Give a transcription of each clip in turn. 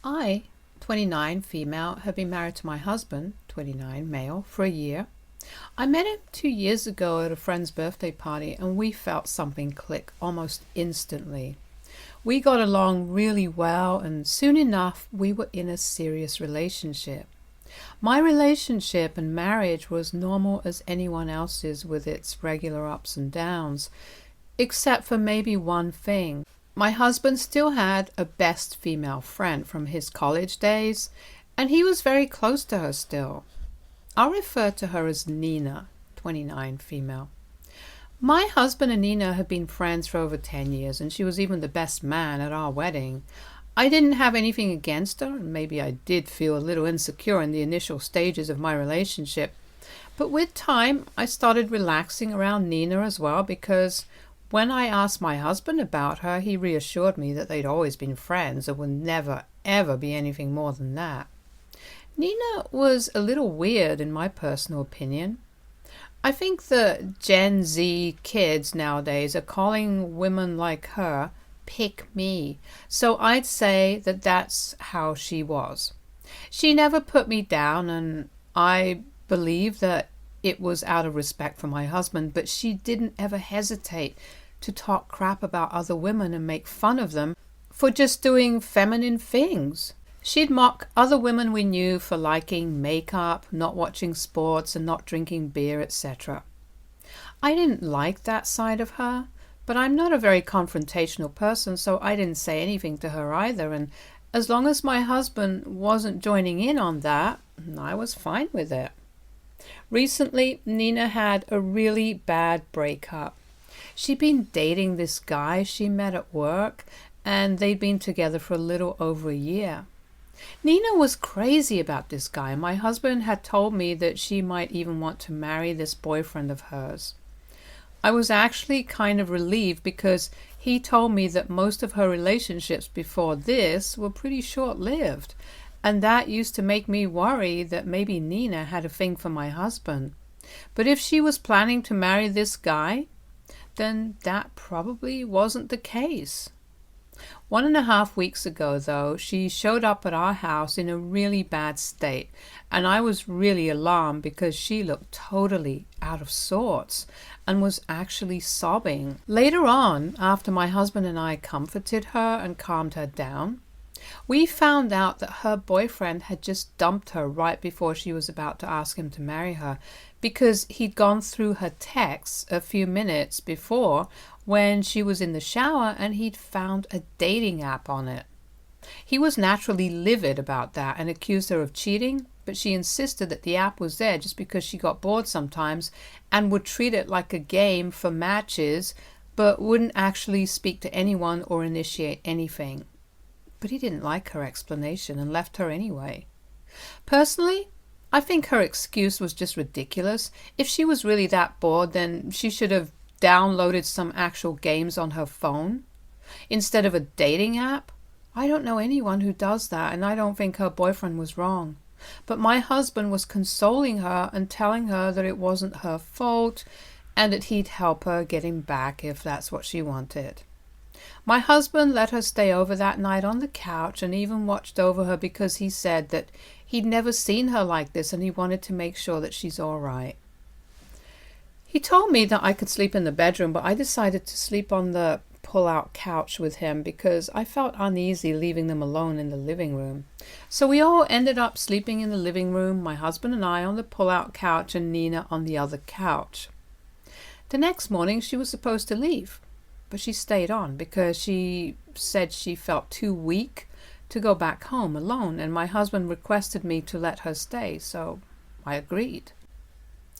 I, 29, female, have been married to my husband, 29, male, for a year. I met him 2 years ago at a friend's birthday party, and we felt something click almost instantly. We got along really well, and soon enough we were in a serious relationship. My relationship and marriage was normal as anyone else's, with its regular ups and downs, except for maybe one thing. My husband still had a best female friend from his college days, and he was very close to her still. I'll refer to her as Nina, 29, female. My husband and Nina had been friends for over 10 years, and she was even the best man at our wedding. I didn't have anything against her, and maybe I did feel a little insecure in the initial stages of my relationship. But with time, I started relaxing around Nina as well, because when I asked my husband about her, he reassured me that they'd always been friends and would never, ever be anything more than that. Nina was a little weird in my personal opinion. I think the Gen Z kids nowadays are calling women like her pick me, so I'd say that that's how she was. She never put me down, and I believe that it was out of respect for my husband, but she didn't ever hesitate to talk crap about other women and make fun of them for just doing feminine things. She'd mock other women we knew for liking makeup, not watching sports, and not drinking beer, etc. I didn't like that side of her, but I'm not a very confrontational person, so I didn't say anything to her either, and as long as my husband wasn't joining in on that, I was fine with it. Recently, Nina had a really bad breakup. She'd been dating this guy she met at work, and they'd been together for a little over a year. Nina was crazy about this guy. My husband had told me that she might even want to marry this boyfriend of hers. I was actually kind of relieved, because he told me that most of her relationships before this were pretty short-lived, and that used to make me worry that maybe Nina had a thing for my husband. But if she was planning to marry this guy, then that probably wasn't the case. 1.5 weeks ago, though, she showed up at our house in a really bad state, and I was really alarmed because she looked totally out of sorts and was actually sobbing. Later on, after my husband and I comforted her and calmed her down, we found out that her boyfriend had just dumped her right before she was about to ask him to marry her, because he'd gone through her texts a few minutes before when she was in the shower, and he'd found a dating app on it. He was naturally livid about that and accused her of cheating, but she insisted that the app was there just because she got bored sometimes and would treat it like a game for matches, but wouldn't actually speak to anyone or initiate anything. But he didn't like her explanation and left her anyway. Personally, I think her excuse was just ridiculous. If she was really that bored, then she should have downloaded some actual games on her phone instead of a dating app. I don't know anyone who does that, and I don't think her boyfriend was wrong. But my husband was consoling her and telling her that it wasn't her fault and that he'd help her get him back if that's what she wanted. My husband let her stay over that night on the couch and even watched over her, because he said that he'd never seen her like this and he wanted to make sure that she's all right. He told me that I could sleep in the bedroom, but I decided to sleep on the pull-out couch with him because I felt uneasy leaving them alone in the living room. So we all ended up sleeping in the living room, my husband and I on the pull-out couch and Nina on the other couch. The next morning she was supposed to leave, but she stayed on because she said she felt too weak to go back home alone, and my husband requested me to let her stay, so I agreed.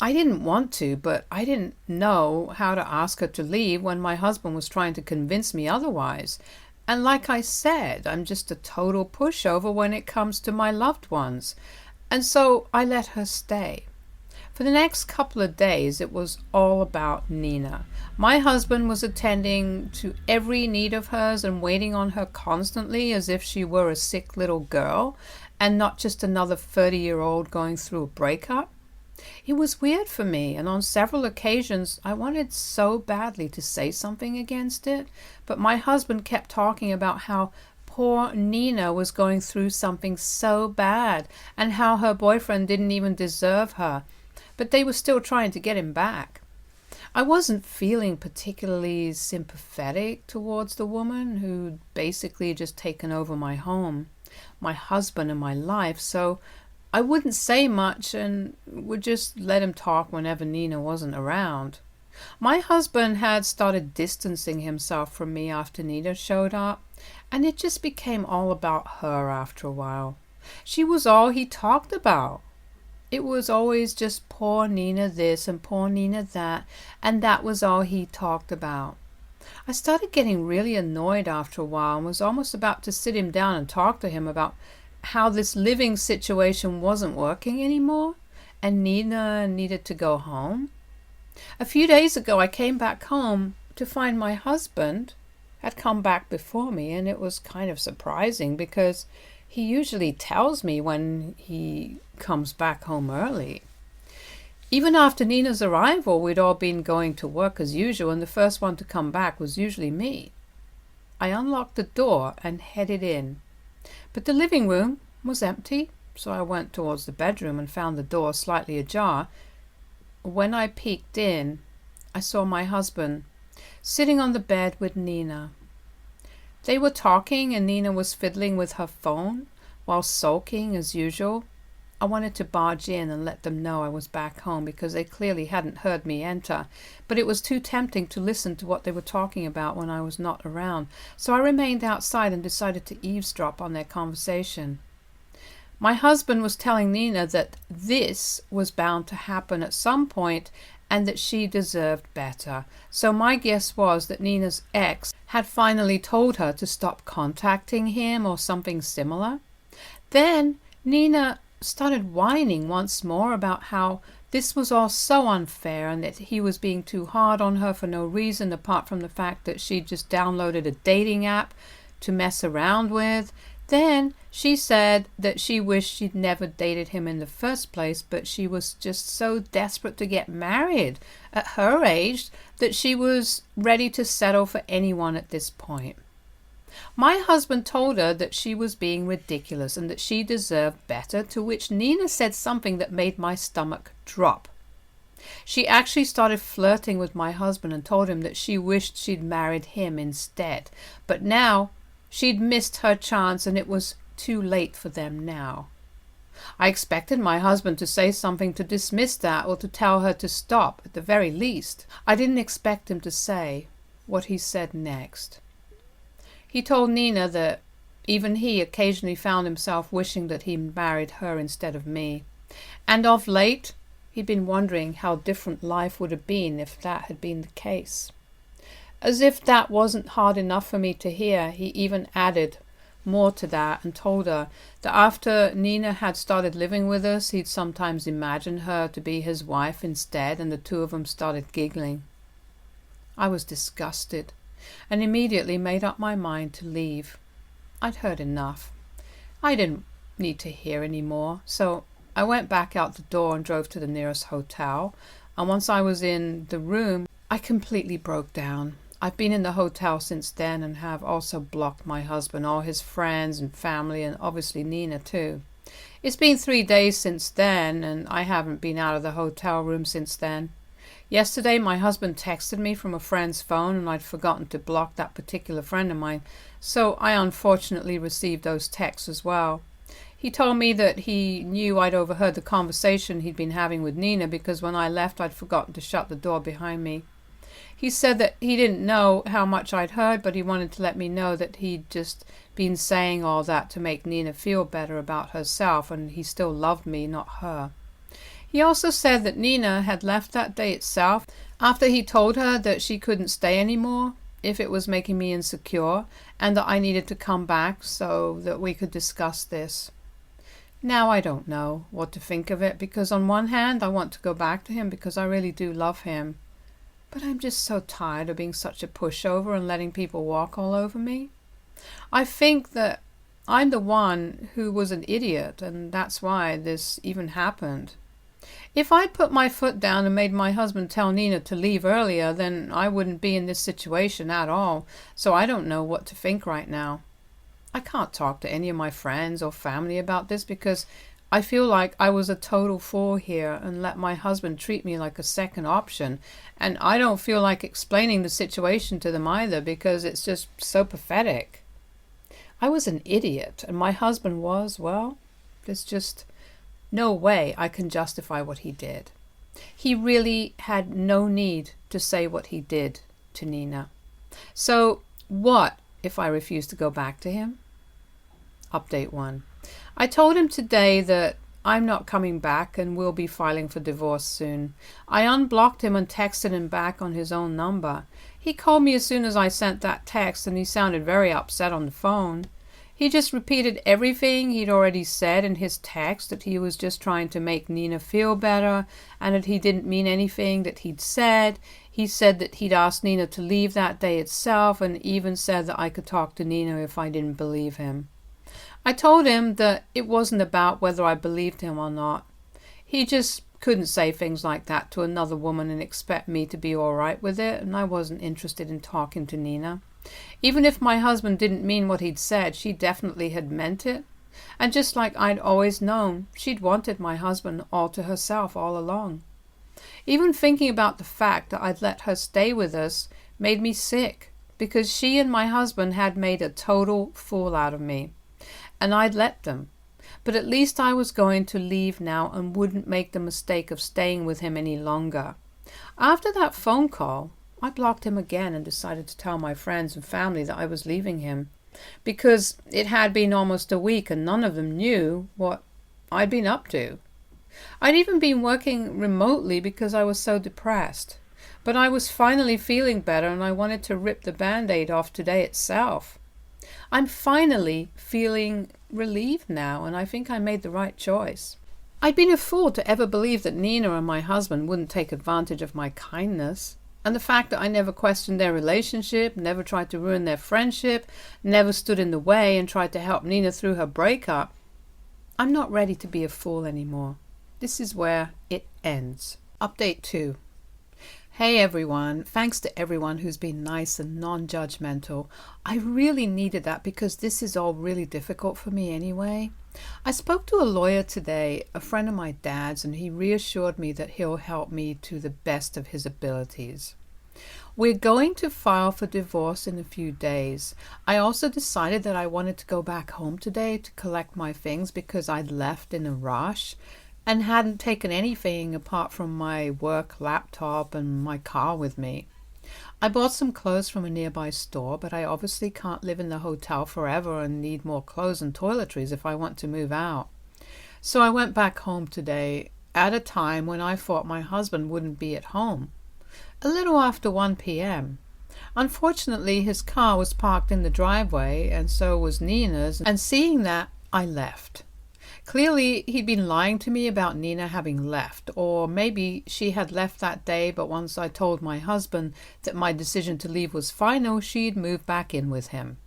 I didn't want to, but I didn't know how to ask her to leave when my husband was trying to convince me otherwise. And like I said, I'm just a total pushover when it comes to my loved ones. And so I let her stay. For the next couple of days, it was all about Nina. My husband was attending to every need of hers and waiting on her constantly as if she were a sick little girl and not just another 30-year-old going through a breakup. It was weird for me, and on several occasions I wanted so badly to say something against it, but my husband kept talking about how poor Nina was going through something so bad and how her boyfriend didn't even deserve her, but they were still trying to get him back. I wasn't feeling particularly sympathetic towards the woman who'd basically just taken over my home, my husband and my life, so I wouldn't say much and would just let him talk whenever Nina wasn't around. My husband had started distancing himself from me after Nina showed up, and it just became all about her after a while. She was all he talked about. It was always just poor Nina this and poor Nina that, and that was all he talked about. I started getting really annoyed after a while and was almost about to sit him down and talk to him about how this living situation wasn't working anymore and Nina needed to go home. A few days ago I came back home to find my husband had come back before me, and it was kind of surprising because he usually tells me when he comes back home early. Even after Nina's arrival, we'd all been going to work as usual, and the first one to come back was usually me. I unlocked the door and headed in, but the living room was empty, so I went towards the bedroom and found the door slightly ajar. When I peeked in, I saw my husband sitting on the bed with Nina. They were talking and Nina was fiddling with her phone while sulking as usual. I wanted to barge in and let them know I was back home because they clearly hadn't heard me enter, but it was too tempting to listen to what they were talking about when I was not around, so I remained outside and decided to eavesdrop on their conversation. My husband was telling Nina that this was bound to happen at some point and that she deserved better. So my guess was that Nina's ex had finally told her to stop contacting him or something similar. Then Nina started whining once more about how this was all so unfair and that he was being too hard on her for no reason apart from the fact that she just downloaded a dating app to mess around with. Then she said that she wished she'd never dated him in the first place, but she was just so desperate to get married at her age that she was ready to settle for anyone at this point. My husband told her that she was being ridiculous and that she deserved better, to which Nina said something that made my stomach drop. She actually started flirting with my husband and told him that she wished she'd married him instead, but now she'd missed her chance and it was too late for them now. I expected my husband to say something to dismiss that or to tell her to stop at the very least. I didn't expect him to say what he said next. He told Nina that even he occasionally found himself wishing that he married her instead of me, and of late he'd been wondering how different life would have been if that had been the case. As if that wasn't hard enough for me to hear, he even added more to that and told her that after Nina had started living with us, he'd sometimes imagine her to be his wife instead, and the two of them started giggling. I was disgusted and immediately made up my mind to leave. I'd heard enough. I didn't need to hear any more, so I went back out the door and drove to the nearest hotel, and once I was in the room, I completely broke down. I've been in the hotel since then and have also blocked my husband, all his friends and family, and obviously Nina too. It's been 3 days since then, and I haven't been out of the hotel room since then. Yesterday, my husband texted me from a friend's phone, and I'd forgotten to block that particular friend of mine, so I unfortunately received those texts as well. He told me that he knew I'd overheard the conversation he'd been having with Nina because when I left, I'd forgotten to shut the door behind me. He said that he didn't know how much I'd heard, but he wanted to let me know that he'd just been saying all that to make Nina feel better about herself, and he still loved me, not her. He also said that Nina had left that day itself after he told her that she couldn't stay anymore if it was making me insecure, and that I needed to come back so that we could discuss this. Now I don't know what to think of it, because on one hand I want to go back to him because I really do love him. But I'm just so tired of being such a pushover and letting people walk all over me. I think that I'm the one who was an idiot, and that's why this even happened. If I'd put my foot down and made my husband tell Nina to leave earlier, then I wouldn't be in this situation at all, so I don't know what to think right now. I can't talk to any of my friends or family about this because I feel like I was a total fool here and let my husband treat me like a second option. And I don't feel like explaining the situation to them either because it's just so pathetic. I was an idiot and my husband was, well, there's just no way I can justify what he did. He really had no need to say what he did to Nina. So what if I refuse to go back to him? Update 1. I told him today that I'm not coming back and we'll be filing for divorce soon. I unblocked him and texted him back on his own number. He called me as soon as I sent that text and he sounded very upset on the phone. He just repeated everything he'd already said in his text, that he was just trying to make Nina feel better and that he didn't mean anything that he'd said. He said that he'd asked Nina to leave that day itself and even said that I could talk to Nina if I didn't believe him. I told him that it wasn't about whether I believed him or not. He just couldn't say things like that to another woman and expect me to be all right with it, and I wasn't interested in talking to Nina. Even if my husband didn't mean what he'd said, she definitely had meant it. And just like I'd always known, she'd wanted my husband all to herself all along. Even thinking about the fact that I'd let her stay with us made me sick, because she and my husband had made a total fool out of me. And I'd let them. But at least I was going to leave now and wouldn't make the mistake of staying with him any longer. After that phone call, I blocked him again and decided to tell my friends and family that I was leaving him, because it had been almost a week and none of them knew what I'd been up to. I'd even been working remotely because I was so depressed. But I was finally feeling better and I wanted to rip the Band-Aid off today itself. I'm finally feeling relieved now, and I think I made the right choice. I'd been a fool to ever believe that Nina and my husband wouldn't take advantage of my kindness, and the fact that I never questioned their relationship, never tried to ruin their friendship, never stood in the way and tried to help Nina through her breakup. I'm not ready to be a fool anymore. This is where it ends. Update 2. Hey everyone, thanks to everyone who's been nice and non-judgmental. I really needed that because this is all really difficult for me anyway. I spoke to a lawyer today, a friend of my dad's, and he reassured me that he'll help me to the best of his abilities. We're going to file for divorce in a few days. I also decided that I wanted to go back home today to collect my things because I'd left in a rush and hadn't taken anything apart from my work laptop and my car with me. I bought some clothes from a nearby store, but I obviously can't live in the hotel forever and need more clothes and toiletries if I want to move out. So I went back home today at a time when I thought my husband wouldn't be at home, a little after 1 p.m. Unfortunately, his car was parked in the driveway and so was Nina's, and seeing that, I left. Clearly, he'd been lying to me about Nina having left, or maybe she had left that day, but once I told my husband that my decision to leave was final, she'd moved back in with him.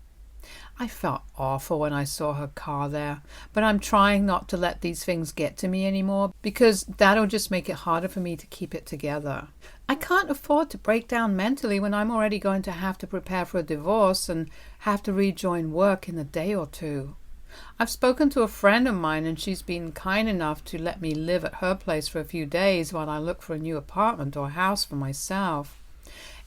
I felt awful when I saw her car there, but I'm trying not to let these things get to me anymore because that'll just make it harder for me to keep it together. I can't afford to break down mentally when I'm already going to have to prepare for a divorce and have to rejoin work in a day or two. I've spoken to a friend of mine and she's been kind enough to let me live at her place for a few days while I look for a new apartment or house for myself.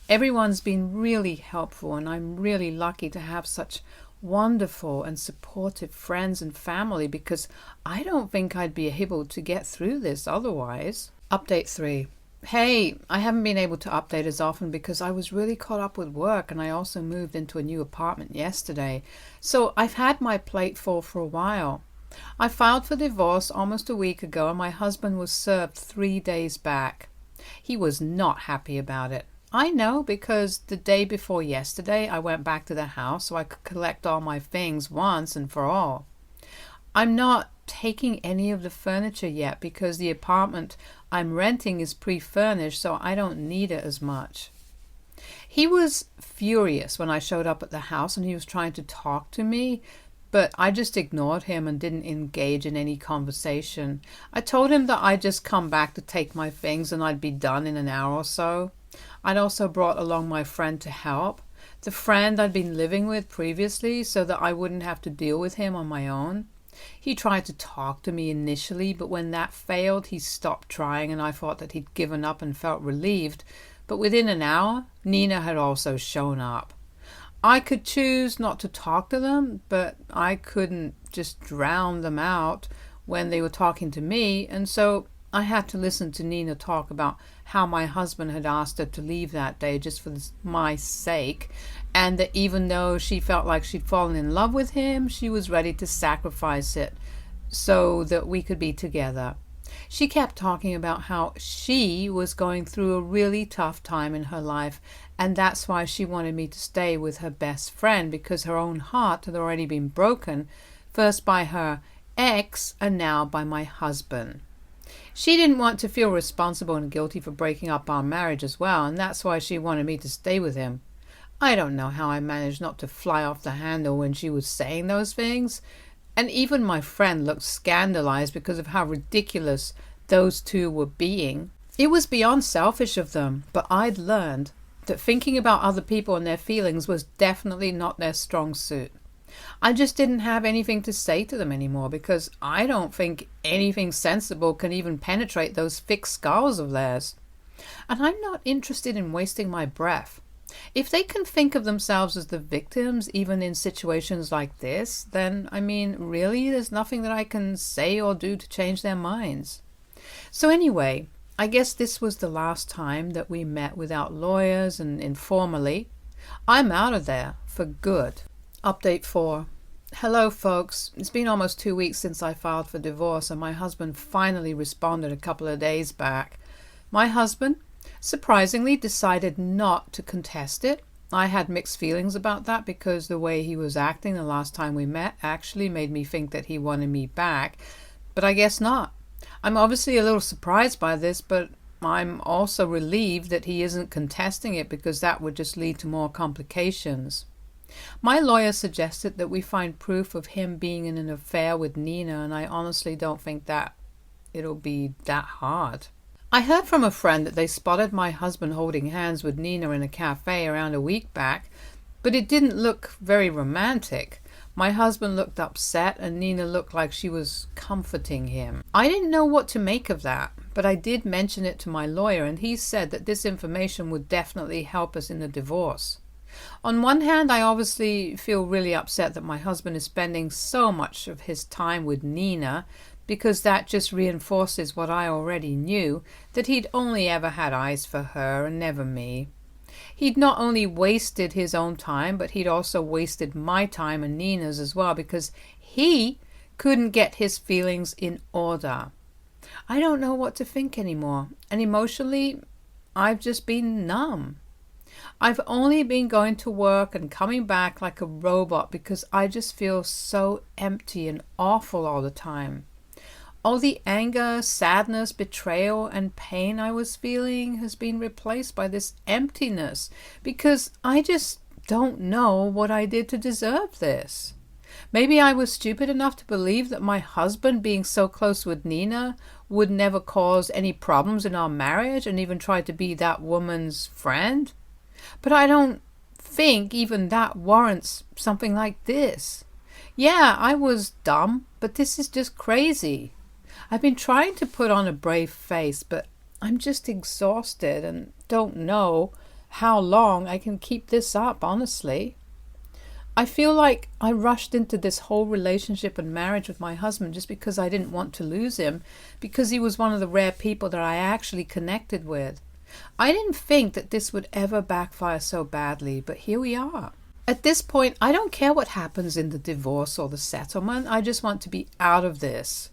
Everyone's been really helpful and I'm really lucky to have such wonderful and supportive friends and family because I don't think I'd be able to get through this otherwise. Update 3. Hey, I haven't been able to update as often because I was really caught up with work and I also moved into a new apartment yesterday. So I've had my plate full for a while. I filed for divorce almost a week ago and my husband was served 3 days back. He was not happy about it. I know because the day before yesterday I went back to the house so I could collect all my things once and for all. I'm not taking any of the furniture yet because the apartment I'm renting is pre-furnished, so I don't need it as much. He was furious when I showed up at the house and he was trying to talk to me, but I just ignored him and didn't engage in any conversation. I told him that I'd just come back to take my things and I'd be done in an hour or so. I'd also brought along my friend to help. the friend I'd been living with previously so that I wouldn't have to deal with him on my own. He tried to talk to me initially, but when that failed, he stopped trying, and I thought that he'd given up and felt relieved. But within an hour, Nina had also shown up. I could choose not to talk to them, but I couldn't just drown them out when they were talking to me, and so I had to listen to Nina talk about how my husband had asked her to leave that day just for my sake, and that even though she felt like she'd fallen in love with him, she was ready to sacrifice it so that we could be together. She kept talking about how she was going through a really tough time in her life, and that's why she wanted me to stay with her best friend, because her own heart had already been broken, first by her ex and now by my husband. She didn't want to feel responsible and guilty for breaking up our marriage as well, and that's why she wanted me to stay with him. I don't know how I managed not to fly off the handle when she was saying those things, and even my friend looked scandalized because of how ridiculous those two were being. It was beyond selfish of them, but I'd learned that thinking about other people and their feelings was definitely not their strong suit. I just didn't have anything to say to them anymore, because I don't think anything sensible can even penetrate those thick skulls of theirs. And I'm not interested in wasting my breath. If they can think of themselves as the victims, even in situations like this, then, really, there's nothing that I can say or do to change their minds. So anyway, I guess this was the last time that we met without lawyers and informally. I'm out of there for good. Update 4. Hello, folks. It's been almost 2 weeks since I filed for divorce, and my husband finally responded a couple of days back. My husband, surprisingly, decided not to contest it. I had mixed feelings about that, because the way he was acting the last time we met actually made me think that he wanted me back, but I guess not. I'm obviously a little surprised by this, but I'm also relieved that he isn't contesting it, because that would just lead to more complications. My lawyer suggested that we find proof of him being in an affair with Nina, and I honestly don't think that it'll be that hard. I heard from a friend that they spotted my husband holding hands with Nina in a cafe around a week back, but it didn't look very romantic. My husband looked upset, and Nina looked like she was comforting him. I didn't know what to make of that, but I did mention it to my lawyer, and he said that this information would definitely help us in the divorce. On one hand, I obviously feel really upset that my husband is spending so much of his time with Nina, because that just reinforces what I already knew, that he'd only ever had eyes for her and never me. He'd not only wasted his own time, but he'd also wasted my time and Nina's as well, because he couldn't get his feelings in order. I don't know what to think anymore, and emotionally, I've just been numb. I've only been going to work and coming back like a robot, because I just feel so empty and awful all the time. All the anger, sadness, betrayal, and pain I was feeling has been replaced by this emptiness, because I just don't know what I did to deserve this. Maybe I was stupid enough to believe that my husband being so close with Nina would never cause any problems in our marriage, and even try to be that woman's friend. But I don't think even that warrants something like this. Yeah, I was dumb, but this is just crazy. I've been trying to put on a brave face, but I'm just exhausted and don't know how long I can keep this up, honestly. I feel like I rushed into this whole relationship and marriage with my husband just because I didn't want to lose him, because he was one of the rare people that I actually connected with. I didn't think that this would ever backfire so badly, but here we are. At this point, I don't care what happens in the divorce or the settlement. I just want to be out of this,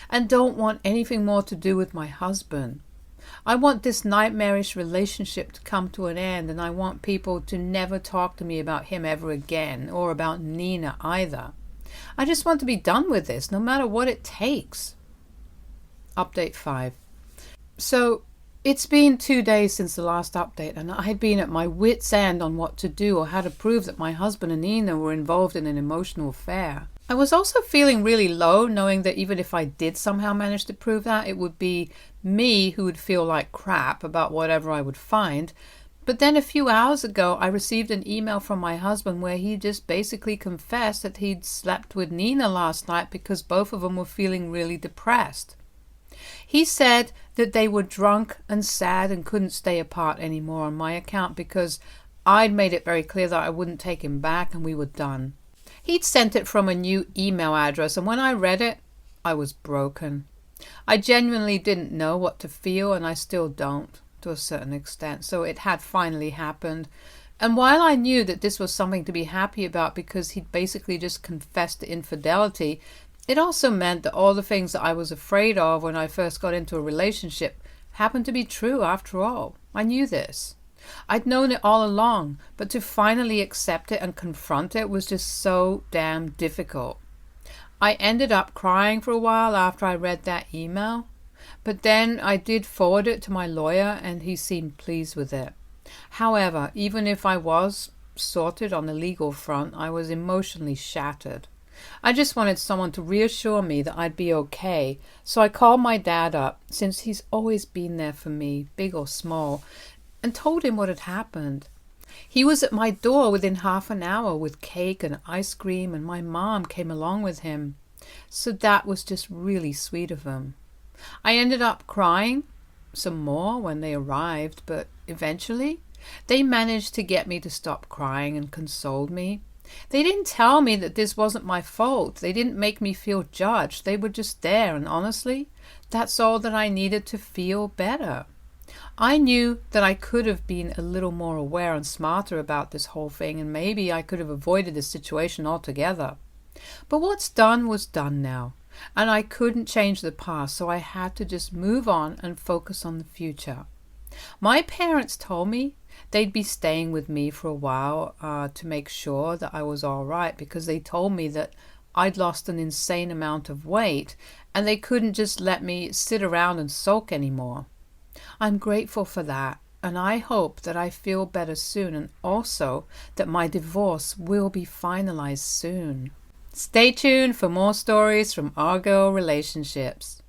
and don't want anything more to do with my husband. I want this nightmarish relationship to come to an end, and I want people to never talk to me about him ever again, or about Nina either. I just want to be done with this, no matter what it takes. Update 5. So, it's been 2 days since the last update, and I'd been at my wit's end on what to do or how to prove that my husband and Nina were involved in an emotional affair. I was also feeling really low, knowing that even if I did somehow manage to prove that, it would be me who would feel like crap about whatever I would find. But then a few hours ago, I received an email from my husband where he just basically confessed that he'd slept with Nina last night because both of them were feeling really depressed. He said that they were drunk and sad and couldn't stay apart anymore on my account because I'd made it very clear that I wouldn't take him back and we were done. He'd sent it from a new email address, and when I read it, I was broken. I genuinely didn't know what to feel, and I still don't, to a certain extent. So it had finally happened. And while I knew that this was something to be happy about because he'd basically just confessed to infidelity, it also meant that all the things that I was afraid of when I first got into a relationship happened to be true after all. I knew this. I'd known it all along, but to finally accept it and confront it was just so damn difficult. I ended up crying for a while after I read that email, but then I did forward it to my lawyer and he seemed pleased with it. However, even if I was sorted on the legal front, I was emotionally shattered. I just wanted someone to reassure me that I'd be okay, so I called my dad up, since he's always been there for me, big or small, and told him what had happened. He was at my door within half an hour with cake and ice cream, and my mom came along with him. So that was just really sweet of him. I ended up crying some more when they arrived, but eventually they managed to get me to stop crying and consoled me. They didn't tell me that this wasn't my fault. They didn't make me feel judged. They were just there, and honestly, that's all that I needed to feel better. I knew that I could have been a little more aware and smarter about this whole thing, and maybe I could have avoided the situation altogether. But what's done was done now, and I couldn't change the past, so I had to just move on and focus on the future. My parents told me they'd be staying with me for a while to make sure that I was all right, because they told me that I'd lost an insane amount of weight and they couldn't just let me sit around and sulk anymore. I'm grateful for that, and I hope that I feel better soon, and also that my divorce will be finalized soon. Stay tuned for more stories from our girl relationships.